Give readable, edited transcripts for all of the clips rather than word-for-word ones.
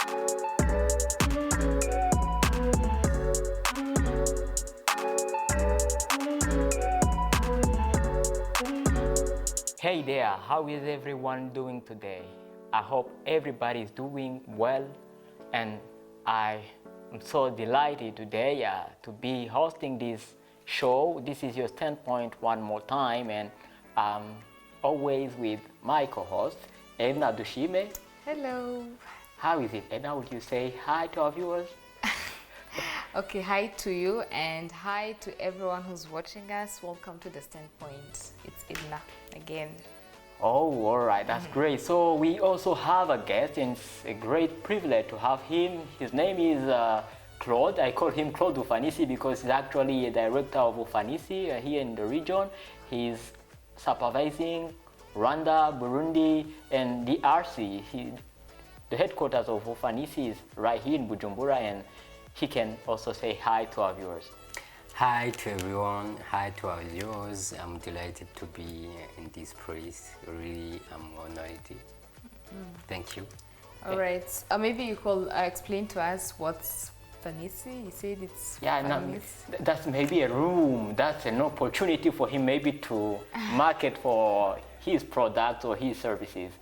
Hey there, how is everyone doing today? I hope everybody is doing well, and I am so delighted today to be hosting this show. This is your Standpoint one more time, and always with my co-host, Edna Dushime. Hello. How is it, Edna? Would you say hi to our viewers? Okay, hi to you and hi to everyone who's watching us. Welcome to the Standpoint. It's Edna again. Oh, all right, that's great. So we also have a guest, and it's a great privilege to have him. His name is Claude. I call him Claude Ufanisi because he's actually a director of Ufanisi here in the region. He's supervising Rwanda, Burundi, and DRC. The headquarters of Ufanisi is right here in Bujumbura, and he can also say hi to our viewers. Hi to everyone, hi to our viewers. I'm delighted to be in this place. Really, I'm honored. Thank you. All right. Maybe you could explain to us what's Fanisi. You said it's That's maybe a room. That's an opportunity for him maybe to market for his products or his services.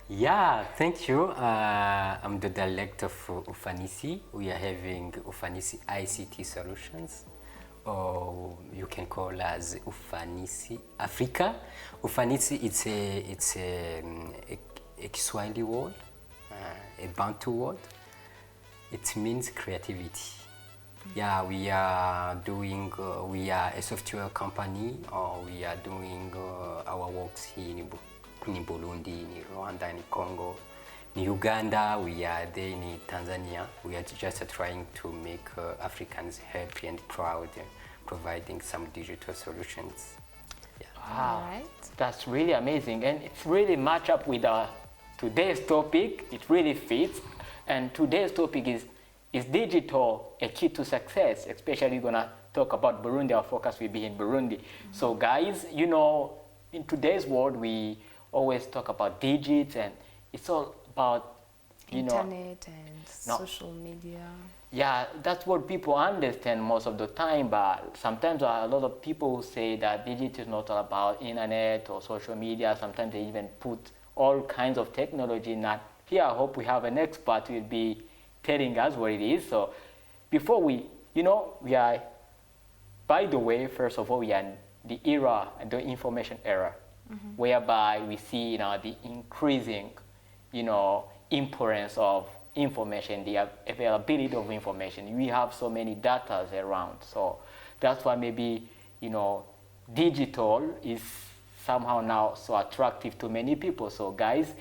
Yeah, thank you. I'm the director for Ufanisi. We are having Ufanisi ICT Solutions, or you can call us Ufanisi Africa. Ufanisi, it's a Kiswahili word, a Bantu word. It means creativity. Yeah, we are doing, we are a software company, or we are doing our works here in Burundi, in Rwanda, in Congo, in Uganda. We are there in Tanzania. We are just trying to make Africans happy and proud, providing some digital solutions. Yeah. Wow, right. That's really amazing, and it's really match up with today's topic. It really fits, and today's topic is digital a key to success? Especially gonna talk about Burundi. Our focus will be in Burundi. So guys, you know, in today's world we always talk about digits, and it's all about internet and social media. Yeah, that's what people understand most of the time, but sometimes a lot of people say that digital is not all about internet or social media. Sometimes they even put all kinds of technology in that. Here I hope we have an expert who will be telling us what it is. So before we are, by the way, first of all, we are in the era, the information era, whereby we see the increasing importance of information, the availability of information. We have so many data around, so that's why maybe digital is somehow now so attractive to many people. So guys,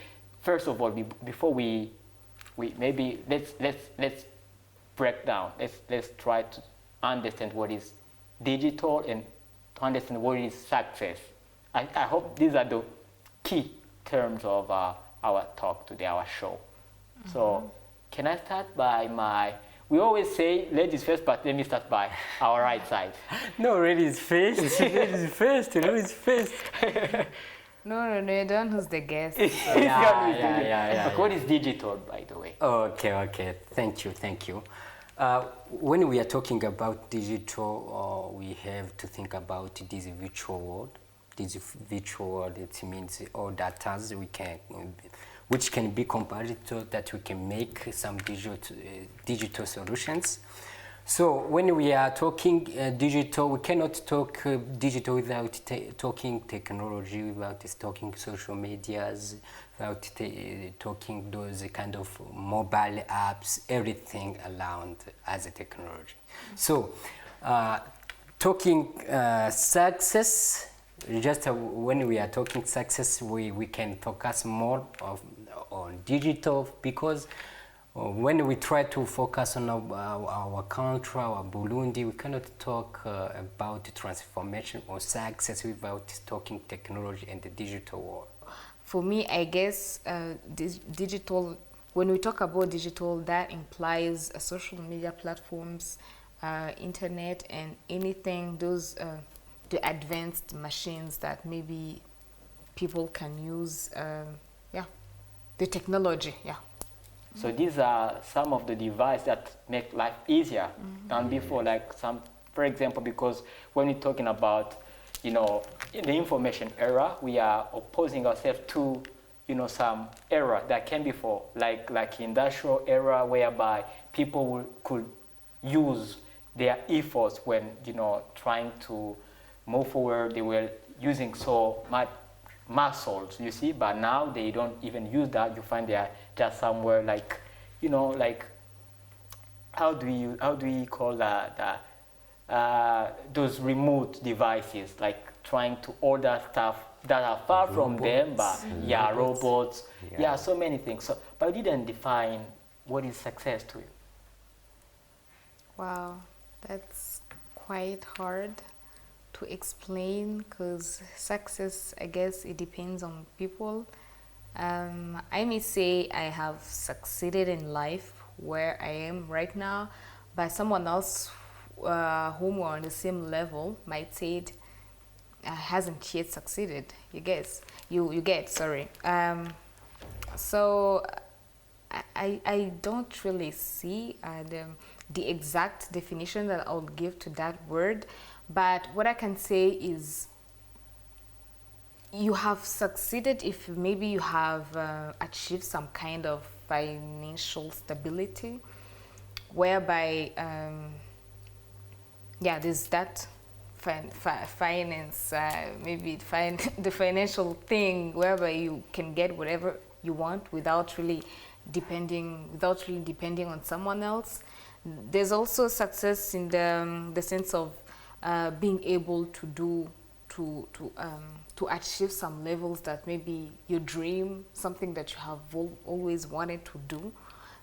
first of all, before we maybe let's break down. Let's try to understand what is digital and to understand what is success. I hope these are the key terms of our talk today, our show. So can I start by we always say ladies first, but let me start by our right side. No, ladies first. Ladies first. Ladies first. No, you're the one who's the guest. Yeah. What is digital, by the way? Okay. Thank you. When we are talking about digital, we have to think about this virtual world. This virtual world, it means all data which can be compared to that we can make some digital solutions. So when we are talking digital, we cannot talk digital without talking technology, without talking social medias, without talking those kind of mobile apps, everything around as a technology. So talking success, just when we are talking success, we can focus more on digital, because when we try to focus on our country, our Burundi, we cannot talk about transformation or success without talking technology and the digital world. For me, I guess digital, when we talk about digital, that implies social media platforms, internet, and anything, those the advanced machines that maybe people can use, the technology, So these are some of the devices that make life easier than before. Like some, for example, because when we're talking about, you know, in the information era, we are opposing ourselves to, you know, some era that came before, like industrial era, whereby people could use their efforts when, you know, trying to move forward. They were using so much muscles, you see, but now they don't even use that. You find they are just somewhere like, you know, like, how do we call that, those remote devices, like trying to order stuff that are far from them, but robots, so many things. So, but you didn't define what is success to you. Wow, that's quite hard to explain, because success, I guess it depends on people. I may say I have succeeded in life where I am right now, but someone else whom we're on the same level might say it hasn't yet succeeded. You get, sorry. So I don't really see the exact definition that I'll give to that word, but what I can say is you have succeeded if maybe you have achieved some kind of financial stability, whereby there's that finance, maybe the financial thing whereby you can get whatever you want without really depending on someone else. There's also success in the sense of being able to achieve some levels that maybe you dream, something that you have always wanted to do,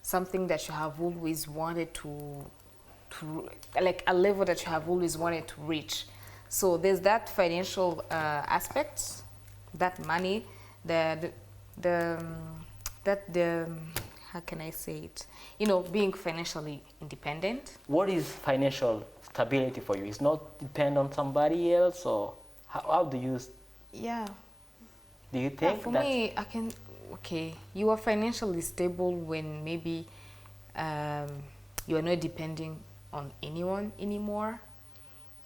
something that you have always wanted to like a level that you have always wanted to reach. So there's that financial aspect, that money, the how can I say it? You know, being financially independent. What is financial stability for you? It's not depend on somebody else, or how do you? Yeah. Do you think? For me, I can. Okay, you are financially stable when maybe you are not depending on anyone anymore,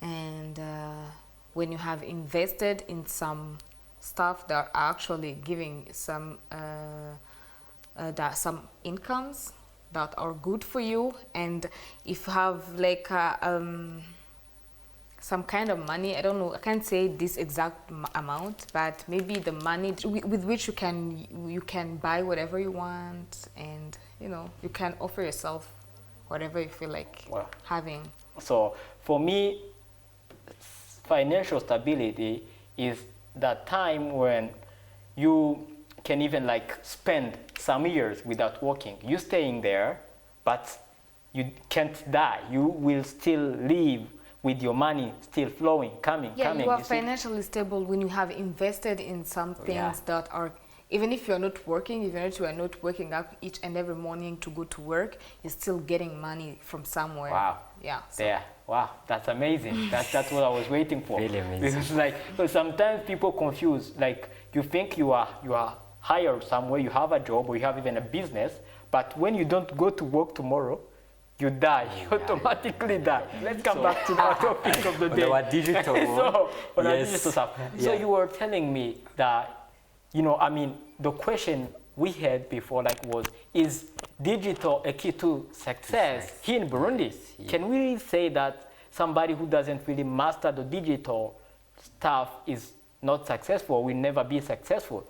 and when you have invested in some stuff that are actually giving some some incomes that are good for you, and if you have like some kind of money, I don't know, I can't say this exact amount, but maybe the money with which you can buy whatever you want, and you know, you can offer yourself whatever you feel like having. So for me, financial stability is that time when you can even like spend some years without working. You staying there, but you can't die. You will still live with your money still flowing, coming. You are financially stable when you have invested in some things that are, even if you're not working, even if you are not waking up each and every morning to go to work, you're still getting money from somewhere. Wow. Yeah. So. There. Wow, that's amazing. That's what I was waiting for. Really amazing. Because like, sometimes people confuse, like you think you are hired somewhere, you have a job or you have even a business, but when you don't go to work tomorrow, you die. You automatically die. Let's come back to our topic of the day. Our digital so, on our digital stuff. So you were telling me that, you know, I mean, the question we had before was, is digital a key to success here in Burundi? Yeah. Can we say that somebody who doesn't really master the digital stuff is not successful, will never be successful?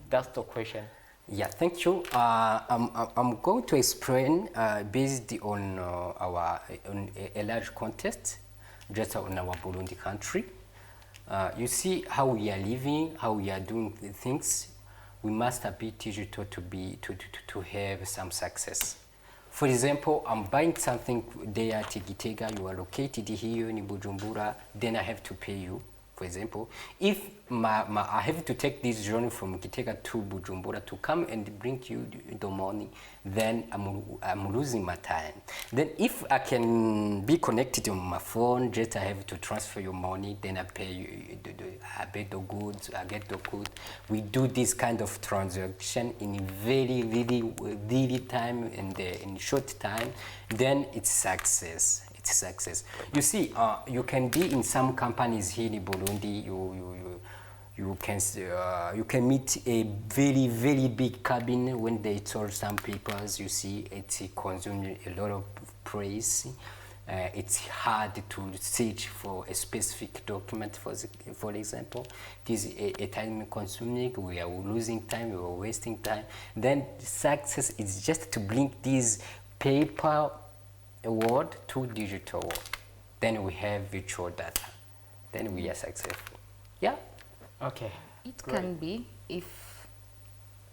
That's the question. Yeah, thank you. I'm going to explain based on a large context, just on our Burundi country. You see how we are living, how we are doing things. We must be digital to have some success. For example, I'm buying something there at Gitega. You are located here in Bujumbura. Then I have to pay you For example, if I have to take this journey from Gitega to Bujumbura to come and bring you the money, then I'm losing my time. Then if I can be connected on my phone, just I have to transfer your money, then I pay you, I pay the goods, I get the goods. We do this kind of transaction in really time and in short time, then it's success. Success. You see, you can be in some companies here in Burundi. You can meet a very big cabin when they told some papers. You see, it's consuming a lot of price. It's hard to search for a specific document. For example, this is a time consuming. We are losing time. We are wasting time. Then success is just to bring this paper world to digital world. Then we have virtual data. Then we are successful. Yeah. Okay. It can be if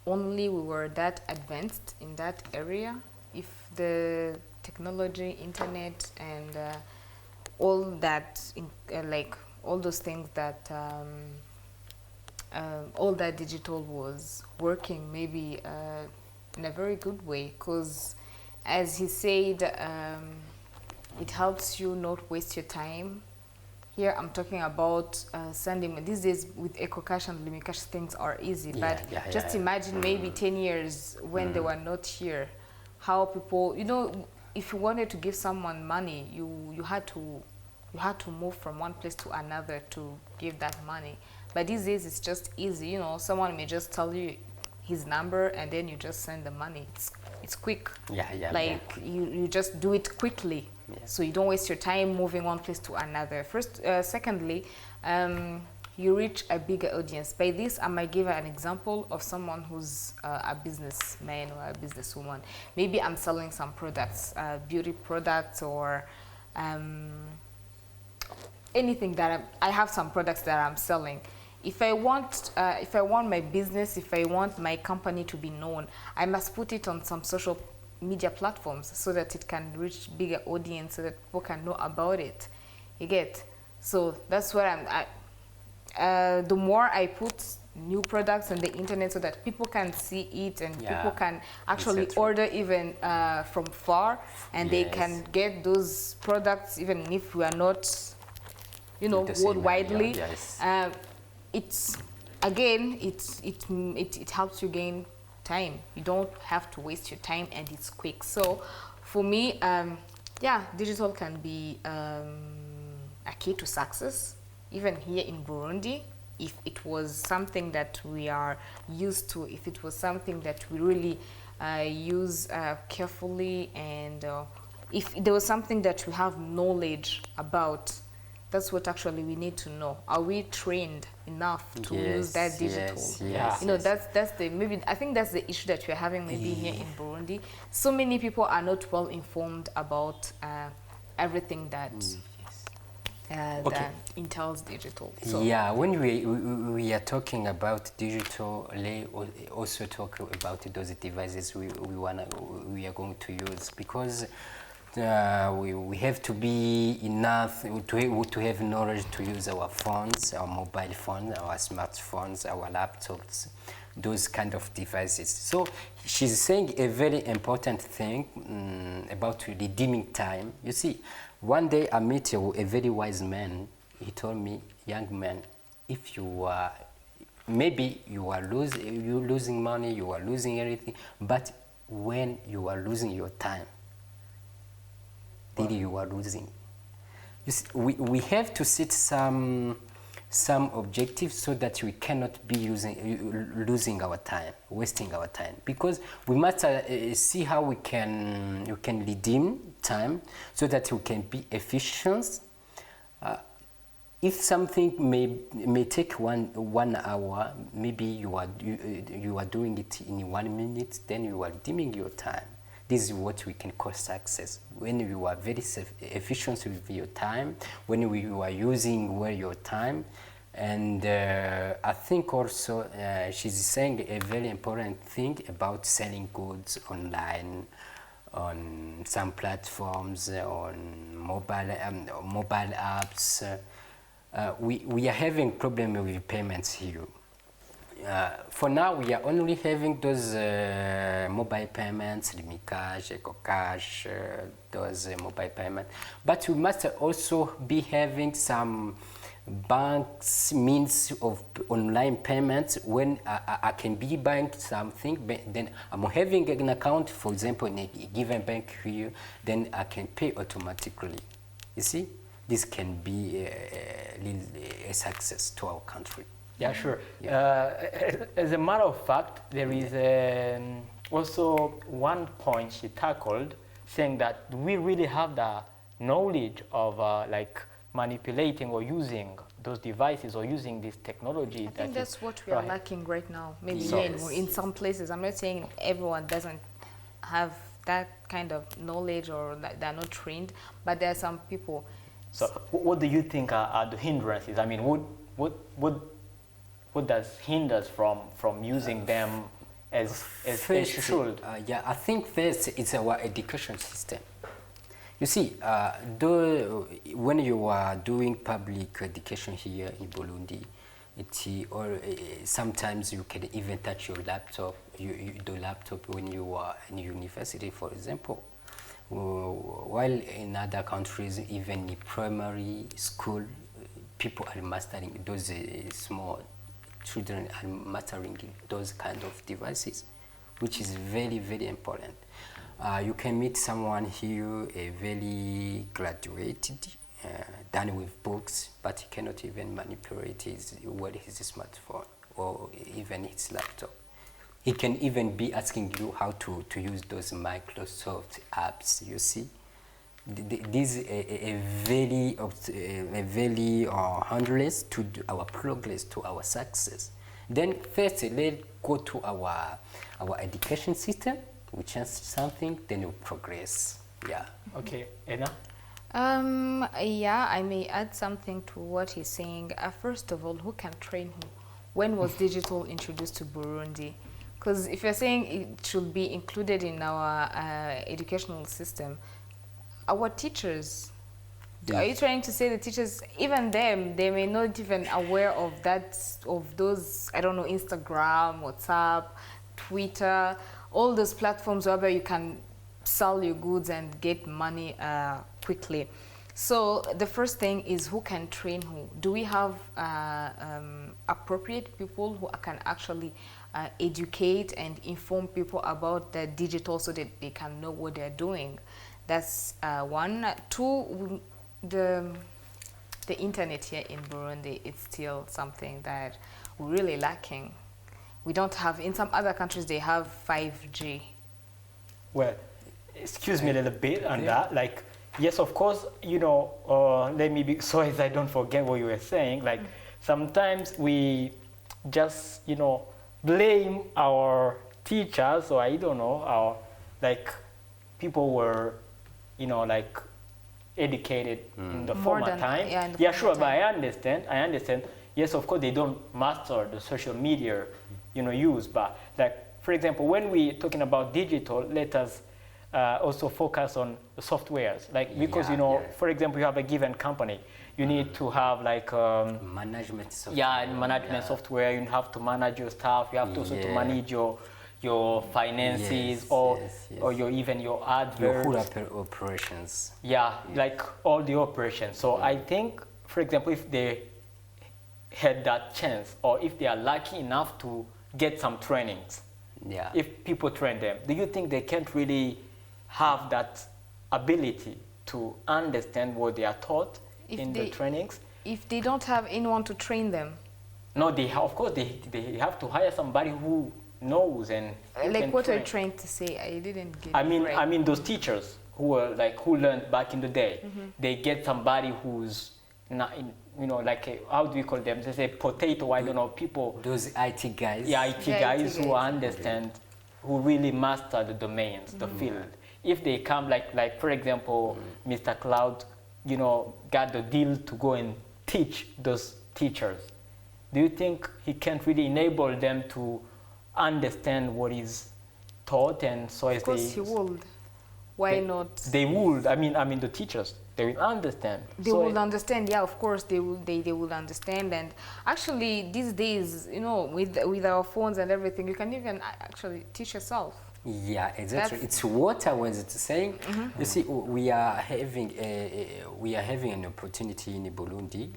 only we were that advanced in that area, if the technology, internet, and all that, like all those things that, all that digital was working maybe in a very good way, because as he said, it helps you not waste your time. Here I'm talking about sending. These days with EcoCash and LumiCash things are easy, but just imagine maybe 10 years when they were not here, how people, you know, if you wanted to give someone money, you had to move from one place to another to give that money. But these days it's just easy, you know, someone may just tell you his number and then you just send the money. It's quick. Like you just do it quickly. So you don't waste your time moving one place to another. Secondly, you reach a bigger audience. By this, I might give an example of someone who's a businessman or a businesswoman. Maybe I'm selling some products, beauty products, or anything that I have some products that I'm selling. If I want my business, if I want my company to be known, I must put it on some social media platforms so that it can reach bigger audience, so that people can know about it. You get? So that's what the more I put new products on the internet so that people can see it and people can actually order even from far, and they can get those products even if we are not, you know, worldwidely. It's again, it helps you gain time. You don't have to waste your time, and it's quick. So for me, digital can be a key to success, even here in Burundi. If it was something that we are used to, if it was something that we really use carefully, and if there was something that we have knowledge about, that's what actually we need to know. Are we trained enough to use that digital? You know, that's the, maybe I think that's the issue that we're having maybe here in Burundi. So many people are not well informed about everything that that entails digital. So when we are talking about digital, let's also talk about those devices we are going to use, because we have to be enough to have knowledge to use our phones, our mobile phones, our smartphones, our laptops, those kind of devices. So she's saying a very important thing about redeeming time. You see, one day I met a very wise man. He told me, young man, if you are, maybe you are losing money, you are losing everything, but when you are losing your time, really you are losing. You see, we have to set some objectives so that we cannot be losing our time, wasting our time, because we must see how we can redeem time so that we can be efficient. If something may take one hour, maybe you are doing it in 1 minute, then you are redeeming your time. This is what we can call success. When you are very efficient with your time, when you are using well your time. And I think also she's saying a very important thing about selling goods online, on some platforms, on mobile apps. we are having problem with payments here. For now, we are only having those mobile payments, Limicash, EcoCash, those mobile payments. But we must also be having some banks means of online payments when I can be buying something, but then I'm having an account, for example, in a given bank here, then I can pay automatically. You see, this can be a success to our country. Yeah, sure. Yeah. As a matter of fact, there is also one point she tackled, saying that we really have the knowledge of like manipulating or using those devices or using this technology. I think that's what we are lacking right now. Maybe in some places. I'm not saying everyone doesn't have that kind of knowledge or that they're not trained, but there are some people. So what do you think are the hindrances? I mean, what does hinder us from using them as they should? Yeah, I think first it's our education system. You see, when you are doing public education here in Burundi, sometimes you can even touch your laptop, the laptop when you are in university, for example. While in other countries, even in primary school, people are mastering those small children are mastering those kind of devices, which is very, very important. You can meet someone here, very graduated, done with books, but he cannot even manipulate his smartphone or even his laptop. He can even be asking you how to use those Microsoft apps, you see. This is a very hindrance to our progress, to our success. Then first, let's go to our education system. We change something, then we progress. Yeah. Okay, Edna? Yeah, I may add something to what he's saying. First of all, who can train who? When was digital introduced to Burundi? Because if you're saying it should be included in our educational system, our teachers, are you trying to say the teachers, even them, they may not even aware of those, I don't know, Instagram, WhatsApp, Twitter, all those platforms where you can sell your goods and get money quickly. So the first thing is who can train who? Do we have appropriate people who can actually educate and inform people about the digital so that they can know what they're doing? That's one. Two, the internet here in Burundi, it's still something that we're really lacking. We don't have, in some other countries they have 5G. Well, excuse me a little bit on that. Like, yes, of course, you know, let me be, so as I don't forget what you were saying, like sometimes we just, you know, blame our teachers, or I don't know, our, like, people were, you know, like educated in the former time. Yeah, sure, but I understand. Yes, of course, they don't master the social media, you know, use. But like, for example, when we're talking about digital, let us also focus on the softwares. Like, because, you know, for example, you have a given company, you need to have like management software. Yeah, management software. You have to manage your staff. You have to also to manage your finances, or your even your adverts. Your whole operations. Yeah, like all the operations. So I think, for example, if they had that chance, or if they are lucky enough to get some trainings, if people train them, do you think they can't really have that ability to understand what they are taught in the trainings? If they don't have anyone to train them? No, of course they have to hire somebody who knows and like what are you trying to say? I didn't get it. I mean those teachers who learned back in the day. They get somebody who's not in, you know, like how do we call them? They say potato. I don't know, people. Those IT guys. Yeah, IT guys who understand, who really master the domains, the field. If they come like for example, Mr. Cloud, you know, got the deal to go and teach those teachers. Do you think he can't really enable them to understand what is taught, and so as of course he would. Why not? They would. I mean, the teachers, they will understand. They will understand. Yeah, of course they will. They will understand. And actually, these days, you know, with our phones and everything, you can even actually teach yourself. Yeah, exactly. It's what I was saying. You see, we are having an opportunity in Burundi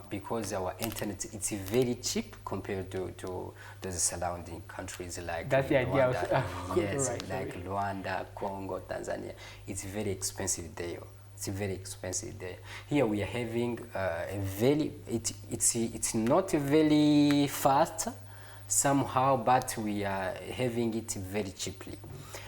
because our internet it's very cheap compared to the surrounding countries like that's the idea. Yes, right, like Rwanda, Congo, Tanzania. It's very expensive there. It's very expensive there. Here we are having a very it's not very fast somehow, but we are having it very cheaply.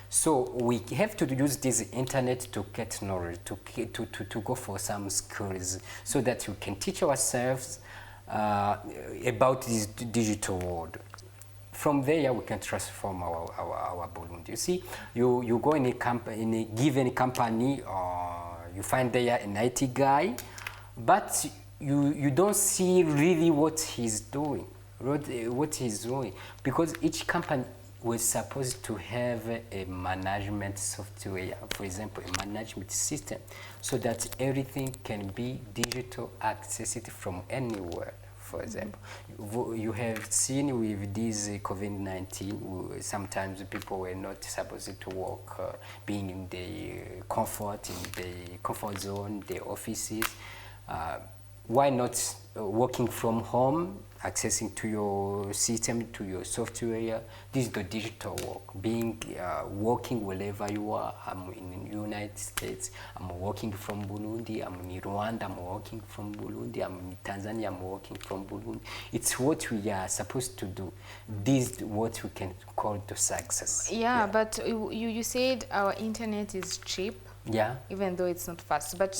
So we have to use this internet to get knowledge, to go for some skills, so that we can teach ourselves about this digital world. From there, we can transform our Burundi. You see, you go in a given company, you find there an IT guy, but you don't see really what he's doing. What he's doing, because each company was supposed to have a management software, for example, a management system, so that everything can be digital, accessed from anywhere. For example, you have seen with this COVID-19, sometimes people were not supposed to work, being in the comfort zone, the offices. Why not working from home, accessing to your system, to your software? This is the digital work, being working wherever you are. I'm in the United States, I'm working from Burundi, I'm in Rwanda, I'm working from Burundi, I'm in Tanzania, I'm working from Burundi. It's what we are supposed to do. This is what we can call the success. Yeah, but you said our internet is cheap. Yeah. Even though it's not fast, but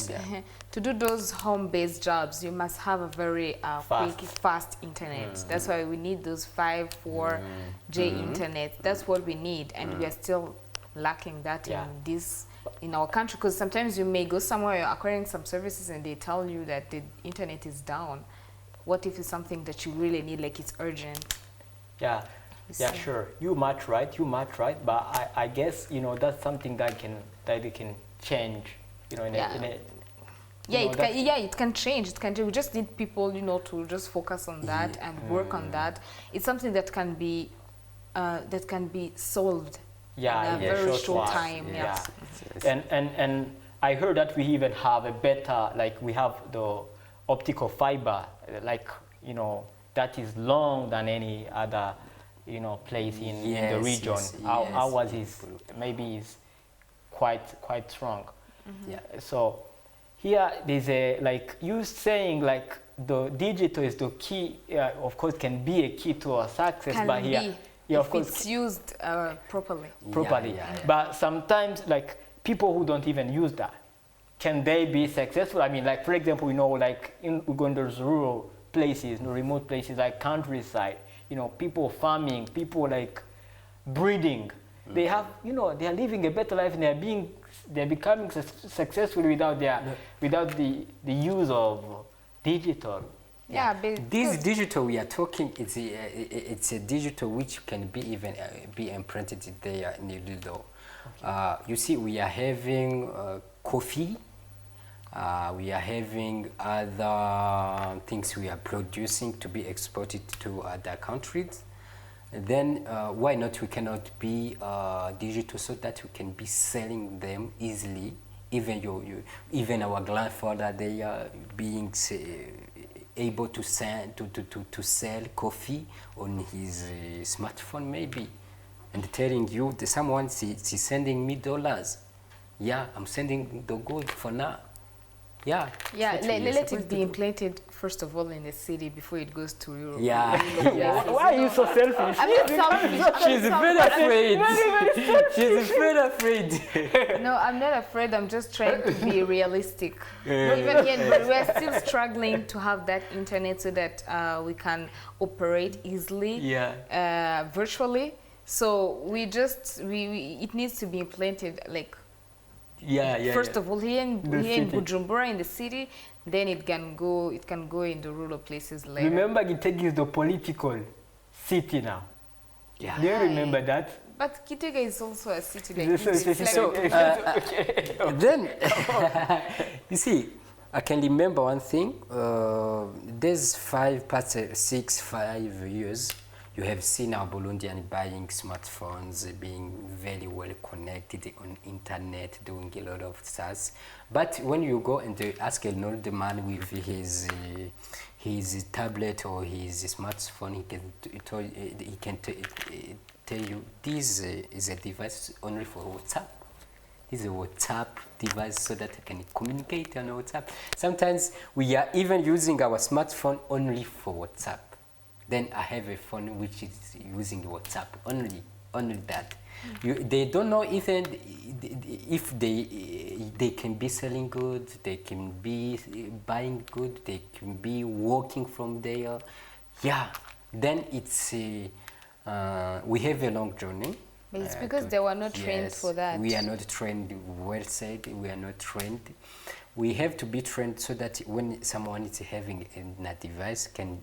to do those home-based jobs, you must have a very quick, fast internet. That's why we need those 4G internet. That's what we need, and we are still lacking that in our country. Because sometimes you may go somewhere, you're acquiring some services, and they tell you that the internet is down. What if it's something that you really need, like it's urgent? Yeah. Yeah, sure. You might right. But I guess that's something that they can change. It can change. It can. We just need people, to just focus on that and work on that. It's something that can be solved in a very short time. Yeah. And I heard that we even have a better, like we have the optical fiber, that is long than any other place in the region. Ours is quite strong. Yeah. So here there's you saying the digital is the key. Of course, can be a key to our success. But here, of course, it's used properly. But sometimes people who don't even use that, can they be successful? I mean, for example, in Uganda's rural places, remote places like countryside. People farming, people breeding. They have, they are living a better life, and they're becoming successful without the use of digital. Yeah, this digital we are talking, it's a digital which can be imprinted there in the little. You see, we are having coffee. We are having other things we are producing to be exported to other countries. Then why not we cannot be digital, so that we can be selling them easily. Even our grandfather, they are being able to sell coffee on his smartphone maybe, and telling you that someone is sending me $. Yeah, I'm sending the good for now. Yeah. Let it be implanted first of all in the city before it goes to Europe. Yeah. Why are you so selfish? I'm not selfish. She's very afraid. She's very afraid. No, I'm not afraid. I'm just trying to be realistic. Even yet, but we're still struggling to have that internet so that we can operate easily, virtually. So it needs to be implanted First of all, here in Bujumbura, in the city, then it can go in the rural places later. Remember, Gitega is the political city now. Yeah. Do you remember that? But Kitega is also a city like This is- this. this is- So, okay. then, you see, I can remember one thing. There's 5 years, you have seen our Burundian buying smartphones, being very well connected on internet, doing a lot of stuff. But when you go and ask an old man with his tablet or his smartphone, he can tell you this is a device only for WhatsApp. This is a WhatsApp device so that I can communicate on WhatsApp. Sometimes we are even using our smartphone only for WhatsApp. Then I have a phone which is using WhatsApp only that. They don't know even if they can be selling goods, they can be buying goods, they can be working from there. Yeah, then it's we have a long journey. But it's because they were not trained Yes, for that. we are not trained, well said, we are not trained. We have to be trained so that when someone is having a device, can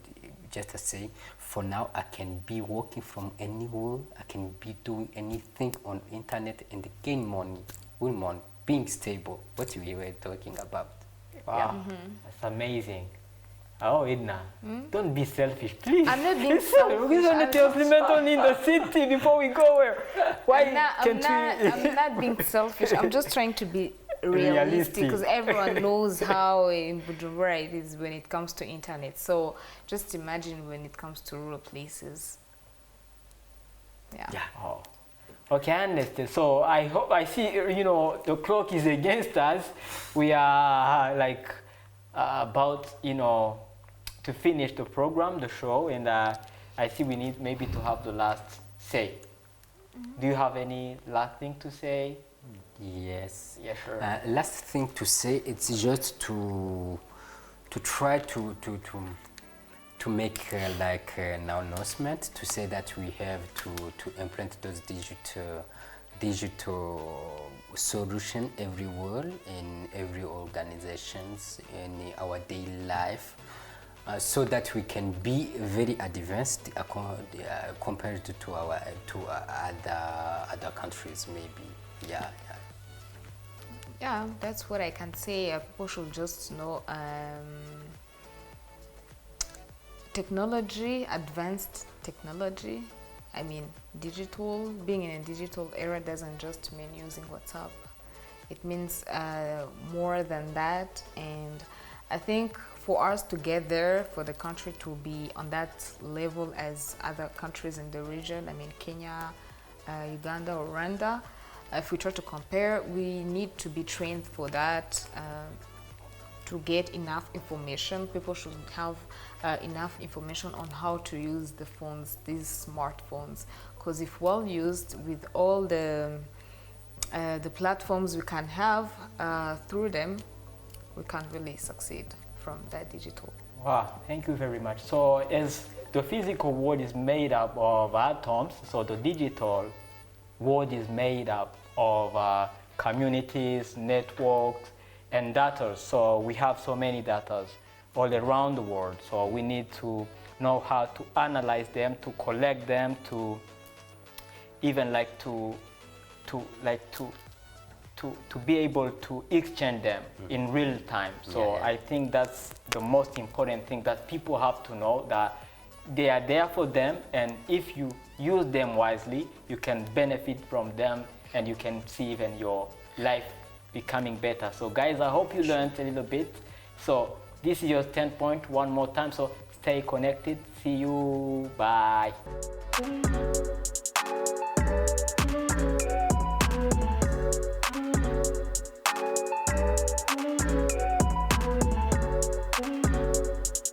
just say, for now I can be working from anywhere, I can be doing anything on internet and gain money, win money, being stable, what we were talking about. Wow, that's amazing. Oh, Edna, don't be selfish, please. I'm not being We selfish. want to implement only in the city before we go where. Why can't we? I'm not being selfish. I'm just trying to be realistic because everyone knows how in Bujumbura it is when it comes to internet. So just imagine when it comes to rural places. Yeah. Oh. Okay, I understand. So I hope I see. The clock is against us. We are like about to finish the program, the show, and I see we need maybe to have the last say. Do you have any last thing to say? Yes. Yeah, sure. Last thing to say, it's just to try to make like an announcement to say that we have to implement those digital solution everywhere in every organizations in our daily life, so that we can be very advanced compared to other countries maybe. Yeah, that's what I can say. People should just know technology, advanced technology. I mean, digital, being in a digital era doesn't just mean using WhatsApp. It means more than that. And I think for us to get there, for the country to be on that level as other countries in the region, I mean, Kenya, Uganda, or Rwanda, if we try to compare, we need to be trained for that, to get enough information. People should have enough information on how to use the phones, these smartphones, because if well used with all the platforms we can have through them, we can really succeed from that digital. Wow, thank you very much. So as the physical world is made up of atoms, so the digital world is made up of communities, networks, and data. So we have so many data all around the world. So we need to know how to analyze them, to collect them, to even to be able to exchange them in real time. So I think that's the most important thing, that people have to know that they are there for them, and if you use them wisely, you can benefit from them, and you can see even your life becoming better. So guys, I hope you learned a little bit. So this is your 10 point one more time. So stay connected. See you. Bye.